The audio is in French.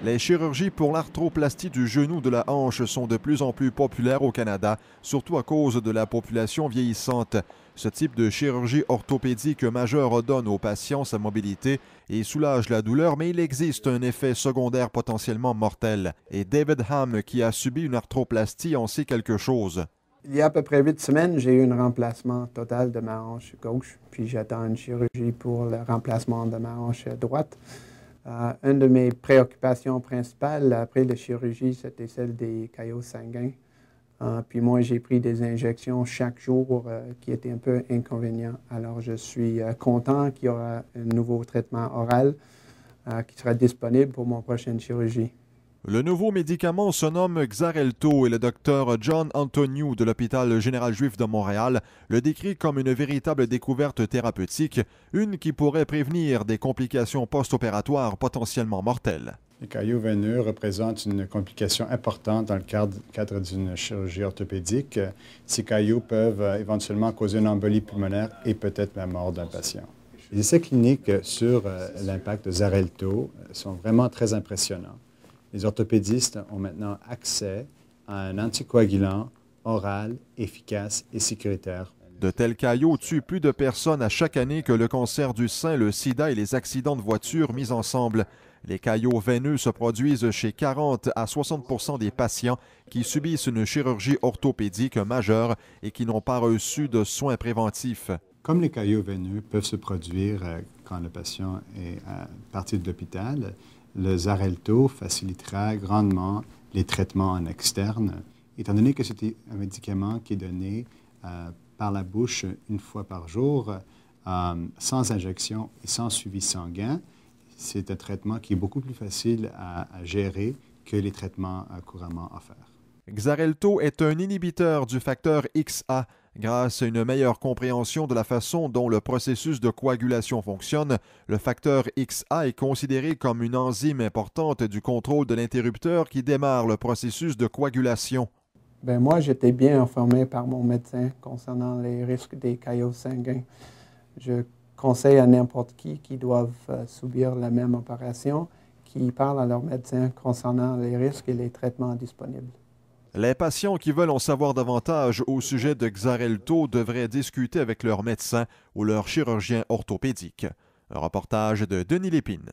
Les chirurgies pour l'arthroplastie du genou de la hanche sont de plus en plus populaires au Canada, surtout à cause de la population vieillissante. Ce type de chirurgie orthopédique majeure redonne aux patients sa mobilité et soulage la douleur, mais il existe un effet secondaire potentiellement mortel. Et David Ham, qui a subi une arthroplastie, en sait quelque chose. Il y a à peu près 8 semaines, j'ai eu un remplacement total de ma hanche gauche, puis j'attends une chirurgie pour le remplacement de ma hanche droite. Une de mes préoccupations principales après la chirurgie, c'était celle des caillots sanguins. Puis moi, j'ai pris des injections chaque jour qui étaient un peu inconvénients. Alors, je suis content qu'il y aura un nouveau traitement oral qui sera disponible pour mon prochaine chirurgie. Le nouveau médicament se nomme Xarelto et le docteur John Antoniou de l'Hôpital général juif de Montréal le décrit comme une véritable découverte thérapeutique, une qui pourrait prévenir des complications post-opératoires potentiellement mortelles. Les caillots veineux représentent une complication importante dans le cadre d'une chirurgie orthopédique. Ces caillots peuvent éventuellement causer une embolie pulmonaire et peut-être la mort d'un patient. Les essais cliniques sur l'impact de Xarelto sont vraiment très impressionnants. Les orthopédistes ont maintenant accès à un anticoagulant oral, efficace et sécuritaire. De tels caillots tuent plus de personnes à chaque année que le cancer du sein, le sida et les accidents de voiture mis ensemble. Les caillots veineux se produisent chez 40 à 60 des patients qui subissent une chirurgie orthopédique majeure et qui n'ont pas reçu de soins préventifs. Comme les caillots veineux peuvent se produire quand le patient est parti de l'hôpital, le Xarelto facilitera grandement les traitements en externe, étant donné que c'est un médicament qui est donné par la bouche une fois par jour, sans injection et sans suivi sanguin. C'est un traitement qui est beaucoup plus facile à gérer que les traitements couramment offerts. Xarelto est un inhibiteur du facteur XA. Grâce à une meilleure compréhension de la façon dont le processus de coagulation fonctionne, le facteur XA est considéré comme une enzyme importante du contrôle de l'interrupteur qui démarre le processus de coagulation. Moi, j'étais bien informé par mon médecin concernant les risques des caillots sanguins. Je conseille à n'importe qui doivent subir la même opération, qui parlent à leur médecin concernant les risques et les traitements disponibles. Les patients qui veulent en savoir davantage au sujet de Xarelto devraient discuter avec leur médecin ou leur chirurgien orthopédique. Un reportage de Denis Lépine.